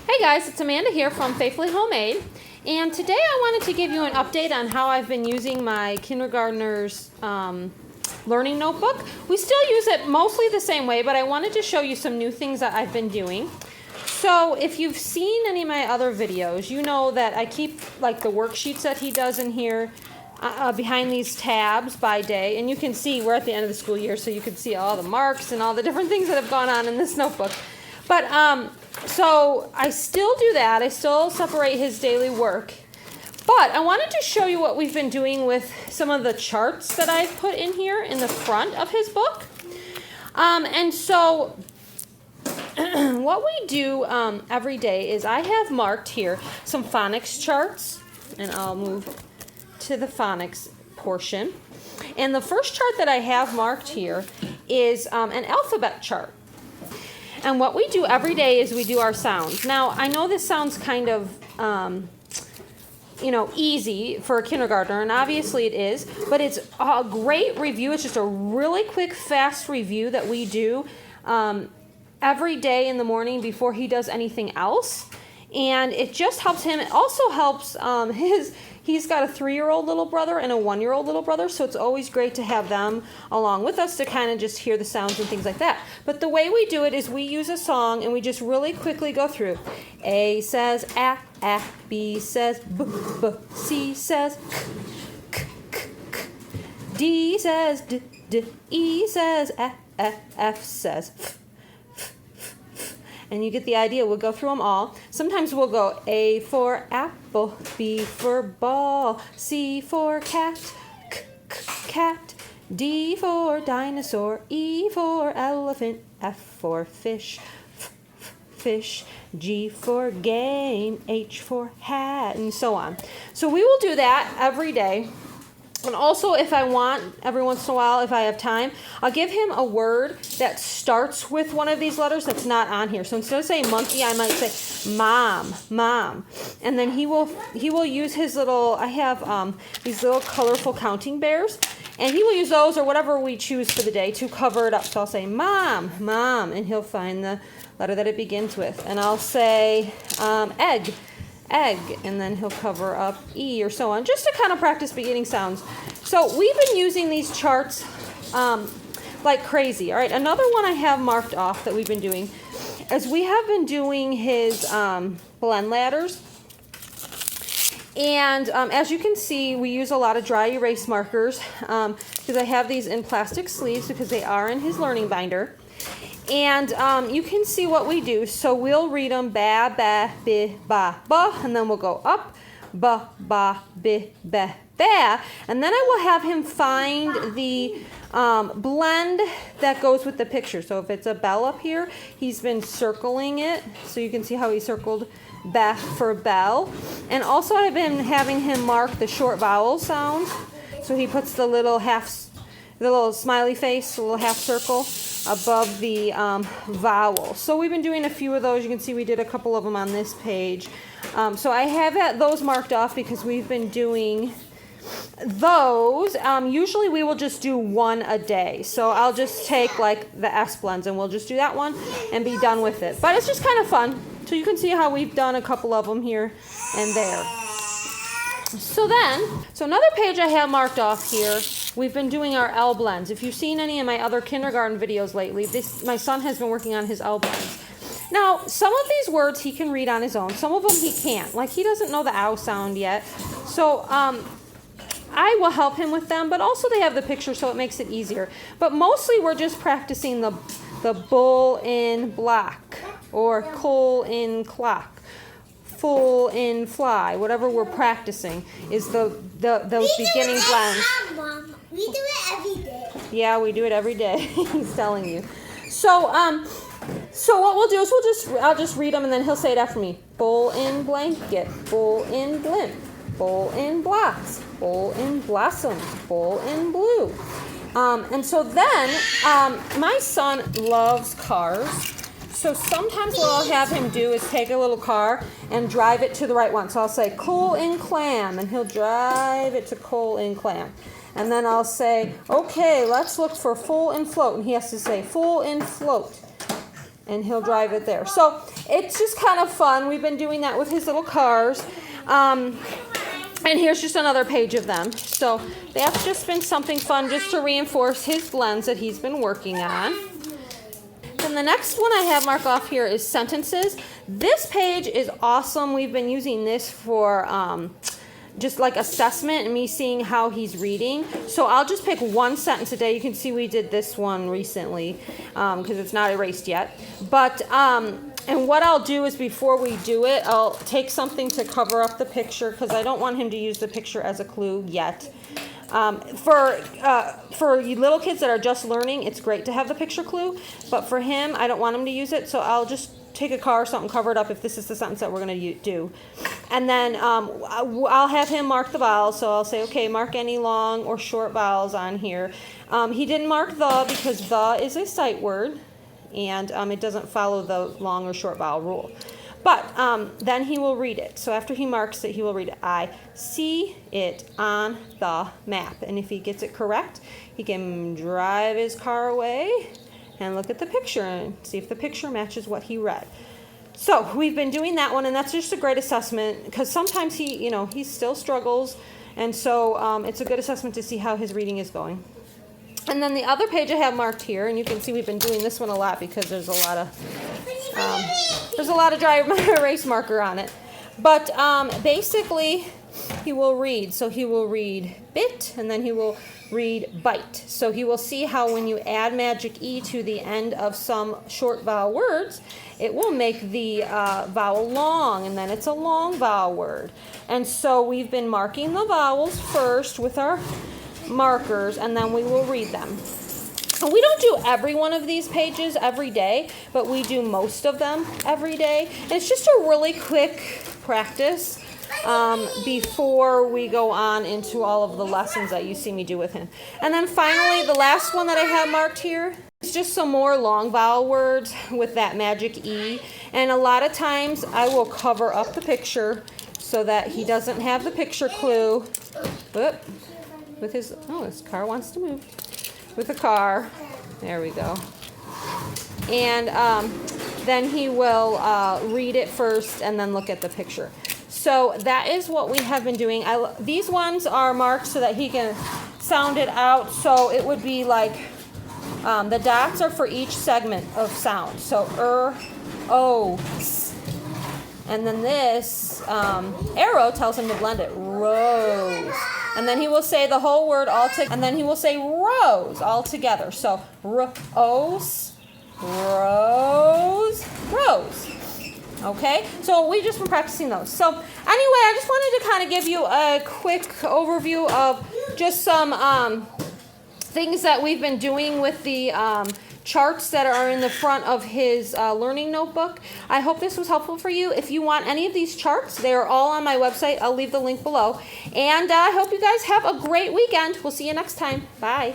Hey guys, it's Amanda here from Faithfully Homemade, and today I wanted to give you an update on how I've been using my kindergartner's learning notebook. We still use it mostly the same way, but I wanted to show you some new things that I've been doing. So if you've seen any of my other videos, you know that I keep like the worksheets that he does in here behind these tabs by day, and you can see we're at the end of the school year, so you can see all the marks and all the different things that have gone on in this notebook. But so I still do that. I still separate his daily work. But I wanted to show you what we've been doing with some of the charts that I've put in here in the front of his book. And so what we do every day is I have marked here some phonics charts, and I'll move to the phonics portion. And the first chart that I have marked here is an alphabet chart. And what we do every day is we do our sounds. Now, I know this sounds kind of, easy for a kindergartner, and obviously it is, but it's a great review. It's just a really quick, fast review that we do every day in the morning before he does anything else. And it just helps him. It also helps he's got a 3-year-old little brother and a 1-year-old little brother, so it's always great to have them along with us to kind of just hear the sounds and things like that. But the way we do it is we use a song and we just really quickly go through. A says ah, B says b, C says k, D says d, E says F says f. And you get the idea. We'll go through them all. Sometimes we'll go A for apple, B for ball, C for cat, cat, D for dinosaur, E for elephant, F for fish, fish, G for game, H for hat, and so on. So we will do that every day. And also, if I want, every once in a while, if I have time, I'll give him a word that starts with one of these letters that's not on here. So instead of saying monkey, I might say mom. And then he will use his little, I have these little colorful counting bears, and he will use those or whatever we choose for the day to cover it up. So I'll say mom, and he'll find the letter that it begins with. And I'll say egg, and then he'll cover up E or so on, just to kind of practice beginning sounds. So we've been using these charts like crazy. All right, another one I have marked off that we've been doing is we have been doing his blend ladders. And as you can see, we use a lot of dry erase markers because I have these in plastic sleeves because they are in his learning binder. And you can see what we do. So we'll read them ba, ba, bi, ba, ba, and then we'll go up, ba, ba, bi, ba, ba, and then I will have him find the blend that goes with the picture. So if it's a bell up here, he's been circling it. So you can see how he circled ba for bell. And also I've been having him mark the short vowel sounds. So he puts the little smiley face, the little half circle above the vowel. So we've been doing a few of those. You can see we did a couple of them on this page. So I have those marked off because we've been doing those. Usually we will just do one a day. So I'll just take like the S blends and we'll just do that one and be done with it. But it's just kind of fun. So you can see how we've done a couple of them here and there. So another page I have marked off here, we've been doing our L blends. If you've seen any of my other kindergarten videos lately, my son has been working on his L blends. Now, some of these words he can read on his own. Some of them he can't. Like he doesn't know the ow sound yet. So I will help him with them, but also they have the picture, so it makes it easier. But mostly we're just practicing the bull in block or coal in clock. Full in fly, whatever we're practicing is those beginning blends. Mom, we do it every day. Yeah, we do it every day. He's telling you. So what we'll do is I'll just read them and then he'll say it after me. Bull in blanket, bull in blimp, bull in blocks, bull in blossoms, bull in blue. And so then my son loves cars. So sometimes what I'll have him do is take a little car and drive it to the right one. So I'll say coal in clam, and he'll drive it to coal in clam. And then I'll say, okay, let's look for full in float. And he has to say full in float. and he'll drive it there. So it's just kind of fun. We've been doing that with his little cars. And here's just another page of them. So that's just been something fun just to reinforce his blends that he's been working on. And the next one I have marked off here is sentences. This page is awesome. We've been using this for just like assessment and me seeing how he's reading. So I'll just pick one sentence a day. You can see we did this one recently because it's not erased yet. But and what I'll do is before we do it, I'll take something to cover up the picture because I don't want him to use the picture as a clue yet. For you little kids that are just learning, it's great to have the picture clue. But for him, I don't want him to use it, so I'll just take a car or something, cover it up if this is the sentence that we're going to do. And then I'll have him mark the vowels. So I'll say, okay, mark any long or short vowels on here. He didn't mark the because the is a sight word. And it doesn't follow the long or short vowel rule. But then he will read it. So after he marks it, he will read it. I see it on the map. And if he gets it correct, he can drive his car away and look at the picture and see if the picture matches what he read. So we've been doing that one, and that's just a great assessment because sometimes he still struggles. And so it's a good assessment to see how his reading is going. And then the other page I have marked here, and you can see we've been doing this one a lot because there's a lot of dry erase marker on it. But basically, he will read. So he will read bit, and then he will read bite. So he will see how when you add magic E to the end of some short vowel words, it will make the vowel long, and then it's a long vowel word. And so we've been marking the vowels first with our markers, and then we will read them. And we don't do every one of these pages every day, but we do most of them every day. And it's just a really quick practice before we go on into all of the lessons that you see me do with him. And then finally, the last one that I have marked here is just some more long vowel words with that magic E. And a lot of times I will cover up the picture so that he doesn't have the picture clue. Whoop. With his car wants to move. With the car. There we go. And then he will read it first and then look at the picture. So that is what we have been doing. These ones are marked so that he can sound it out. So it would be like the dots are for each segment of sound. So o, s. And then this arrow tells him to blend it. Rose. And then he will say the whole word all together. And then he will say rose all together. So rose, rose, rose. Okay? So we've just been practicing those. So anyway, I just wanted to kind of give you a quick overview of just some things that we've been doing with the charts that are in the front of his learning notebook. I hope this was helpful for you. If you want any of these charts, they are all on my website. I'll leave the link below. And I hope you guys have a great weekend. We'll see you next time. Bye.